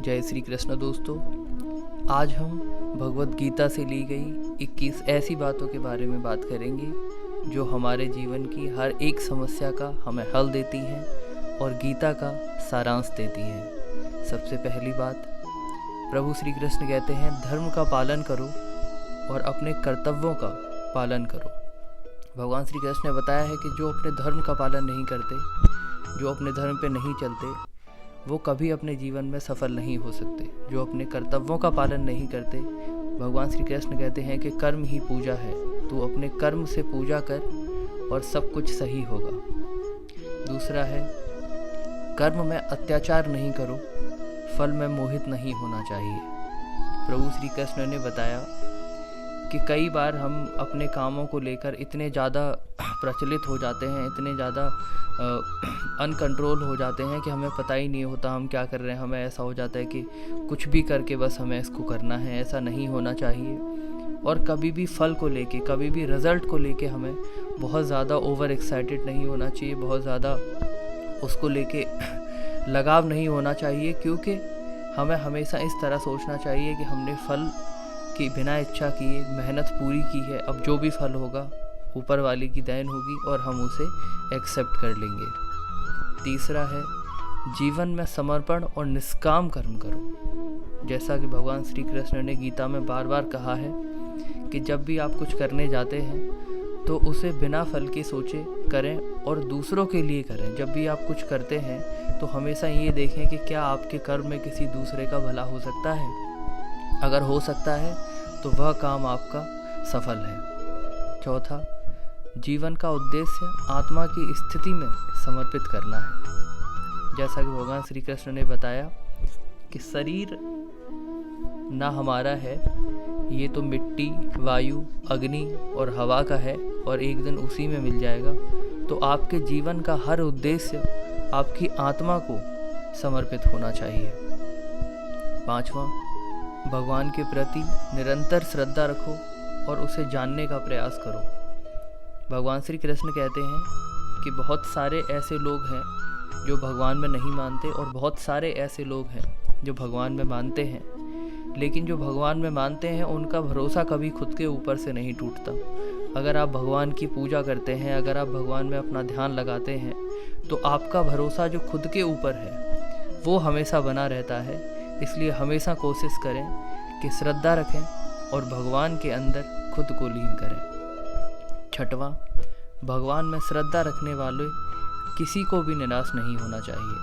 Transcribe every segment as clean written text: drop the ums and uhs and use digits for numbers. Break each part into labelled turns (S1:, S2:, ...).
S1: जय श्री कृष्ण दोस्तों। आज हम भगवत गीता से ली गई 21 ऐसी बातों के बारे में बात करेंगे जो हमारे जीवन की हर एक समस्या का हमें हल देती हैं और गीता का सारांश देती हैं। सबसे पहली बात, प्रभु श्री कृष्ण कहते हैं धर्म का पालन करो और अपने कर्तव्यों का पालन करो। भगवान श्री कृष्ण ने बताया है कि जो अपने धर्म का पालन नहीं करते, जो अपने धर्म पे नहीं चलते, वो कभी अपने जीवन में सफल नहीं हो सकते। जो अपने कर्तव्यों का पालन नहीं करते, भगवान श्री कृष्ण कहते हैं कि कर्म ही पूजा है, तू अपने कर्म से पूजा कर और सब कुछ सही होगा। दूसरा है, कर्म में अत्याचार नहीं करो, फल में मोहित नहीं होना चाहिए। प्रभु श्री कृष्ण ने बताया कि कई बार हम अपने कामों को लेकर इतने ज़्यादा प्रचलित हो जाते हैं, इतने ज़्यादा अनकंट्रोल हो जाते हैं कि हमें पता ही नहीं होता हम क्या कर रहे हैं। हमें ऐसा हो जाता है कि कुछ भी करके बस हमें इसको करना है। ऐसा नहीं होना चाहिए। और कभी भी फल को लेके, कभी भी रिज़ल्ट को लेके हमें बहुत ज़्यादा ओवर एक्साइटेड नहीं होना चाहिए, बहुत ज़्यादा उसको लेके लगाव नहीं होना चाहिए, क्योंकि हमें हमेशा इस तरह सोचना चाहिए कि हमने फल की बिना इच्छा किए मेहनत पूरी की है, अब जो भी फल होगा ऊपर वाले की देन होगी और हम उसे एक्सेप्ट कर लेंगे। तीसरा है, जीवन में समर्पण और निष्काम कर्म करो। जैसा कि भगवान श्री कृष्ण ने गीता में बार बार कहा है कि जब भी आप कुछ करने जाते हैं तो उसे बिना फल के सोचे करें और दूसरों के लिए करें। जब भी आप कुछ करते हैं तो हमेशा ये देखें कि क्या आपके कर्म में किसी दूसरे का भला हो सकता है। अगर हो सकता है तो वह काम आपका सफल है। चौथा, जीवन का उद्देश्य आत्मा की स्थिति में समर्पित करना है। जैसा कि भगवान श्री कृष्ण ने बताया कि शरीर ना हमारा है, ये तो मिट्टी, वायु, अग्नि और हवा का है और एक दिन उसी में मिल जाएगा। तो आपके जीवन का हर उद्देश्य आपकी आत्मा को समर्पित होना चाहिए। पांचवा, भगवान के प्रति निरंतर श्रद्धा रखो और उसे जानने का प्रयास करो। भगवान श्री कृष्ण कहते हैं कि बहुत सारे ऐसे लोग हैं जो भगवान में नहीं मानते और बहुत सारे ऐसे लोग हैं जो भगवान में मानते हैं, लेकिन जो भगवान में मानते हैं उनका भरोसा कभी खुद के ऊपर से नहीं टूटता। अगर आप भगवान की पूजा करते हैं, अगर आप भगवान में अपना ध्यान लगाते हैं, तो आपका भरोसा जो खुद के ऊपर है वो हमेशा बना रहता है। इसलिए हमेशा कोशिश करें कि श्रद्धा रखें और भगवान के अंदर खुद को लीन करें। छठवां, भगवान में श्रद्धा रखने वाले किसी को भी निराश नहीं होना चाहिए।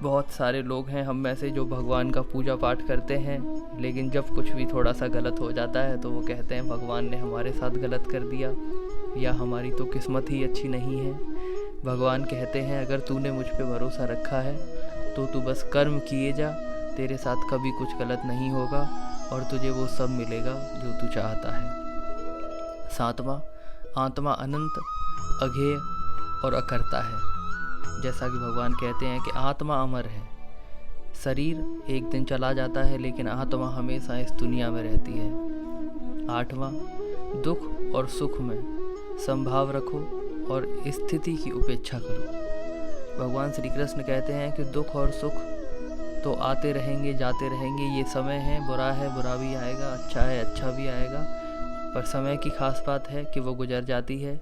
S1: बहुत सारे लोग हैं हम में से जो भगवान का पूजा पाठ करते हैं, लेकिन जब कुछ भी थोड़ा सा गलत हो जाता है तो वो कहते हैं भगवान ने हमारे साथ गलत कर दिया या हमारी तो किस्मत ही अच्छी नहीं है। भगवान कहते हैं अगर तूने मुझ पे भरोसा रखा है तो तू बस कर्म किए जा, तेरे साथ कभी कुछ गलत नहीं होगा और तुझे वो सब मिलेगा जो तू चाहता है। सातवां, आत्मा अनंत, अघेय और अकर्ता है। जैसा कि भगवान कहते हैं कि आत्मा अमर है। शरीर एक दिन चला जाता है लेकिन आत्मा हमेशा इस दुनिया में रहती है। आठवां, दुख और सुख में संभाव रखो और स्थिति की उपेक्षा करो। भगवान श्री कृष्ण कहते हैं कि दुख और सुख तो आते रहेंगे, जाते रहेंगे। ये समय है, बुरा भी आएगा, अच्छा है, अच्छा भी आएगा। पर समय की खास बात है कि वो गुजर जाती है।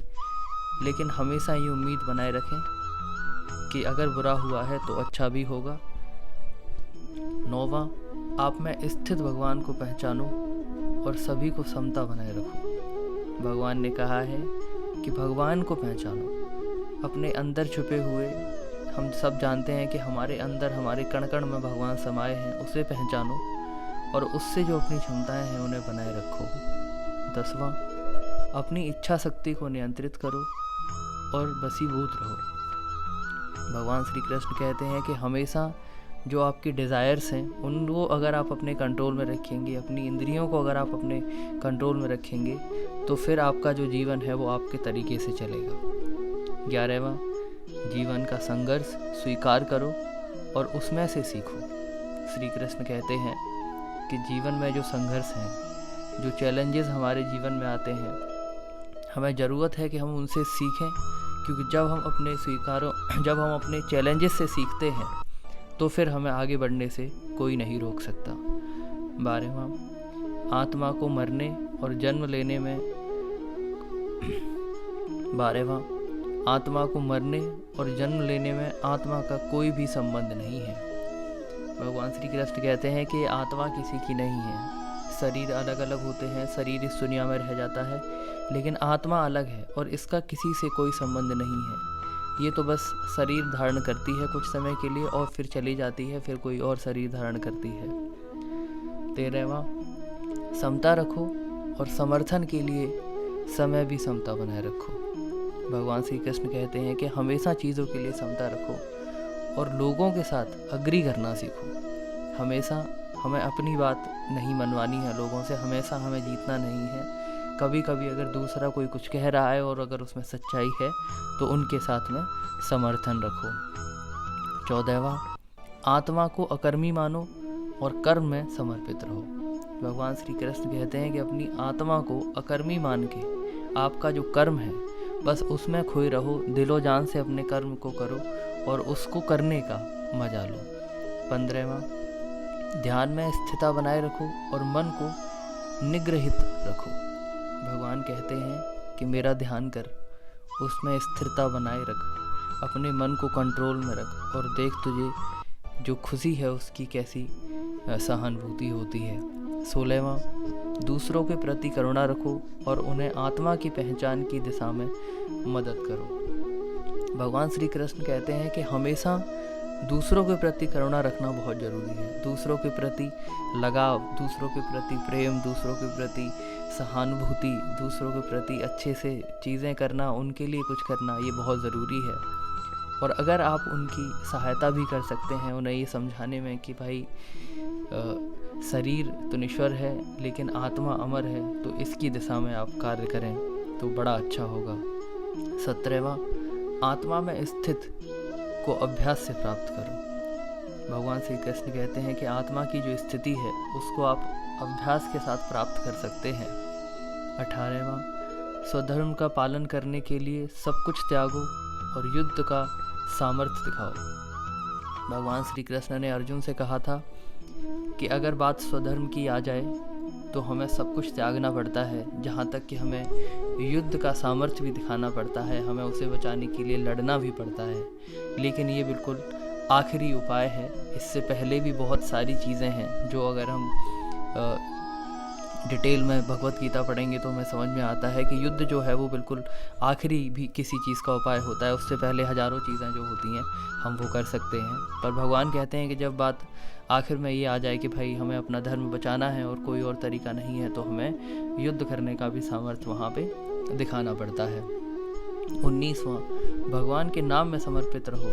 S1: लेकिन हमेशा ये उम्मीद बनाए रखें कि अगर बुरा हुआ है तो अच्छा भी होगा। नौवां, आप में स्थित भगवान को पहचानो और सभी को समता बनाए रखो। भगवान ने कहा है कि भगवान को पहचानो, अपने अंदर छुपे हुए, हम सब जानते हैं कि हमारे अंदर, हमारे कण कण में भगवान समाये हैं, उसे पहचानो और उससे जो अपनी क्षमताएं हैं उन्हें बनाए रखो। 10वां, अपनी इच्छा शक्ति को नियंत्रित करो और बसीभूत रहो। भगवान श्री कृष्ण कहते हैं कि हमेशा जो आपकी डिज़ायर्स हैं उनको अगर आप अपने कंट्रोल में रखेंगे, अपनी इंद्रियों को अगर आप अपने कंट्रोल में रखेंगे, तो फिर आपका जो जीवन है वो आपके तरीके से चलेगा। 11वां, जीवन का संघर्ष स्वीकार करो और उसमें से सीखो। श्री कृष्ण कहते हैं कि जीवन में जो संघर्ष हैं, जो चैलेंजेस हमारे जीवन में आते हैं, हमें ज़रूरत है कि हम उनसे सीखें, क्योंकि जब हम अपने चैलेंजेस से सीखते हैं तो फिर हमें आगे बढ़ने से कोई नहीं रोक सकता। 12वां, आत्मा को मरने और जन्म लेने में 12वां, आत्मा को मरने और जन्म लेने में आत्मा का कोई भी संबंध नहीं है। भगवान श्री कृष्ण कहते हैं कि आत्मा किसी की नहीं है। शरीर अलग अलग होते हैं, शरीर इस दुनिया में रह जाता है, लेकिन आत्मा अलग है और इसका किसी से कोई संबंध नहीं है। ये तो बस शरीर धारण करती है कुछ समय के लिए और फिर चली जाती है, फिर कोई और शरीर धारण करती है। 13वां, समता रखो और समर्थन के लिए समय भी समता बनाए रखो। भगवान श्री कृष्ण कहते हैं कि हमेशा चीज़ों के लिए समता रखो और लोगों के साथ अग्री करना सीखो। हमेशा हमें अपनी बात नहीं मनवानी है लोगों से, हमेशा हमें जीतना नहीं है। कभी कभी अगर दूसरा कोई कुछ कह रहा है और अगर उसमें सच्चाई है तो उनके साथ में समर्थन रखो। 14वां, आत्मा को अकर्मी मानो और कर्म में समर्पित रहो। भगवान श्री कृष्ण कहते हैं कि अपनी आत्मा को अकर्मी मान के आपका जो कर्म है बस उसमें खोए रहो, दिलो जान से अपने कर्म को करो और उसको करने का मजा लो। 15वां, ध्यान में स्थिरता बनाए रखो और मन को निग्रहित रखो। भगवान कहते हैं कि मेरा ध्यान कर, उसमें स्थिरता बनाए रख, अपने मन को कंट्रोल में रख और देख तुझे जो खुशी है उसकी कैसी सहानुभूति होती है। 16वां, दूसरों के प्रति करुणा रखो और उन्हें आत्मा की पहचान की दिशा में मदद करो। भगवान श्री कृष्ण कहते हैं कि हमेशा दूसरों के प्रति करुणा रखना बहुत ज़रूरी है। दूसरों के प्रति लगाव, दूसरों के प्रति प्रेम, दूसरों के प्रति सहानुभूति, दूसरों के प्रति अच्छे से चीज़ें करना, उनके लिए कुछ करना, ये बहुत ज़रूरी है। और अगर आप उनकी सहायता भी कर सकते हैं उन्हें ये समझाने में कि भाई शरीर तो नश्वर है लेकिन आत्मा अमर है, तो इसकी दिशा में आप कार्य करें तो बड़ा अच्छा होगा। 17वां, आत्मा में स्थित को अभ्यास से प्राप्त करो। भगवान श्री कृष्ण कहते हैं कि आत्मा की जो स्थिति है उसको आप अभ्यास के साथ प्राप्त कर सकते हैं। 18वां, स्वधर्म का पालन करने के लिए सब कुछ त्यागो और युद्ध का सामर्थ्य दिखाओ। भगवान श्री कृष्ण ने अर्जुन से कहा था कि अगर बात स्वधर्म की आ जाए तो हमें सब कुछ त्यागना पड़ता है, जहाँ तक कि हमें युद्ध का सामर्थ्य भी दिखाना पड़ता है, हमें उसे बचाने के लिए लड़ना भी पड़ता है, लेकिन ये बिल्कुल आखिरी उपाय है। इससे पहले भी बहुत सारी चीज़ें हैं जो अगर हम डिटेल में भगवत गीता पढ़ेंगे तो हमें समझ में आता है कि युद्ध जो है वो बिल्कुल आखिरी भी किसी चीज़ का उपाय होता है। उससे पहले हज़ारों चीज़ें जो होती हैं हम वो कर सकते हैं, पर भगवान कहते हैं कि जब बात आखिर में ये आ जाए कि भाई हमें अपना धर्म बचाना है और कोई और तरीका नहीं है, तो हमें युद्ध करने का भी सामर्थ्य वहाँ पे दिखाना पड़ता है। 19वां, भगवान के नाम में समर्पित रहो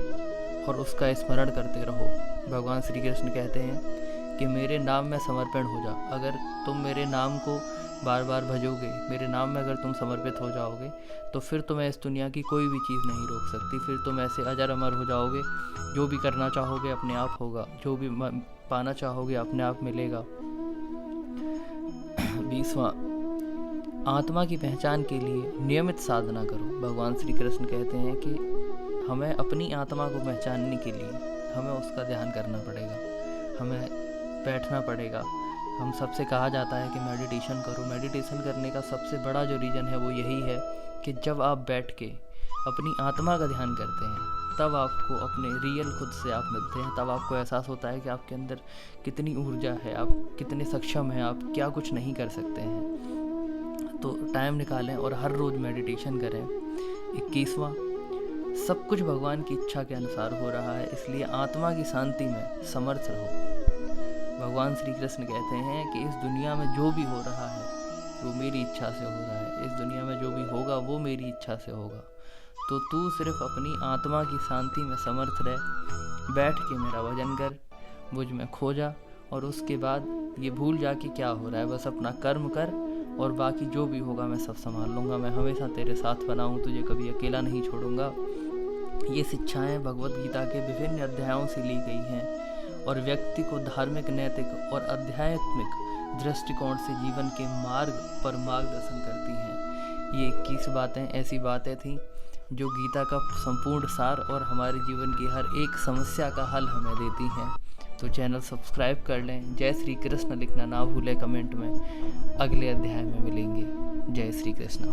S1: और उसका स्मरण करते रहो। भगवान श्री कृष्ण कहते हैं कि मेरे नाम में समर्पण हो जा। अगर तुम मेरे नाम को बार बार भजोगे, मेरे नाम में अगर तुम समर्पित हो जाओगे, तो फिर तुम्हें इस दुनिया की कोई भी चीज़ नहीं रोक सकती। फिर तुम ऐसे अजर अमर हो जाओगे, जो भी करना चाहोगे अपने आप होगा, जो भी पाना चाहोगे अपने आप मिलेगा। 20वां, आत्मा की पहचान के लिए नियमित साधना करो। भगवान श्री कृष्ण कहते हैं कि हमें अपनी आत्मा को पहचानने के लिए हमें उसका ध्यान करना पड़ेगा, हमें बैठना पड़ेगा। हम सबसे कहा जाता है कि मेडिटेशन करो। मेडिटेशन करने का सबसे बड़ा जो रीज़न है वो यही है कि जब आप बैठ के अपनी आत्मा का ध्यान करते हैं तब आपको अपने रियल खुद से आप मिलते हैं, तब आपको एहसास होता है कि आपके अंदर कितनी ऊर्जा है, आप कितने सक्षम हैं, आप क्या कुछ नहीं कर सकते हैं। तो टाइम निकालें और हर रोज़ मेडिटेशन करें। 21वां, सब कुछ भगवान की इच्छा के अनुसार हो रहा है, इसलिए आत्मा की शांति में समर्थ रहो। भगवान श्री कृष्ण कहते हैं कि इस दुनिया में जो भी हो रहा है वो मेरी इच्छा से हो रहा है, इस दुनिया में जो भी होगा वो मेरी इच्छा से होगा। तो तू सिर्फ अपनी आत्मा की शांति में समर्थ रह, बैठ के मेरा भजन कर, मुझ में खो जा और उसके बाद ये भूल जा कि क्या हो रहा है। बस अपना कर्म कर और बाकी जो भी होगा मैं सब संभाल लूँगा, मैं हमेशा तेरे साथ बना हूँ, तुझे कभी अकेला नहीं छोड़ूंगा। ये शिक्षाएँ भगवत गीता के विभिन्न अध्यायों से ली गई हैं और व्यक्ति को धार्मिक, नैतिक और आध्यात्मिक दृष्टिकोण से जीवन के मार्ग पर मार्गदर्शन करती हैं। ये 21 बातें ऐसी बातें थीं जो गीता का संपूर्ण सार और हमारे जीवन की हर एक समस्या का हल हमें देती हैं। तो चैनल सब्सक्राइब कर लें। जय श्री कृष्ण लिखना ना भूलें कमेंट में। अगले अध्याय में मिलेंगे। जय श्री कृष्ण।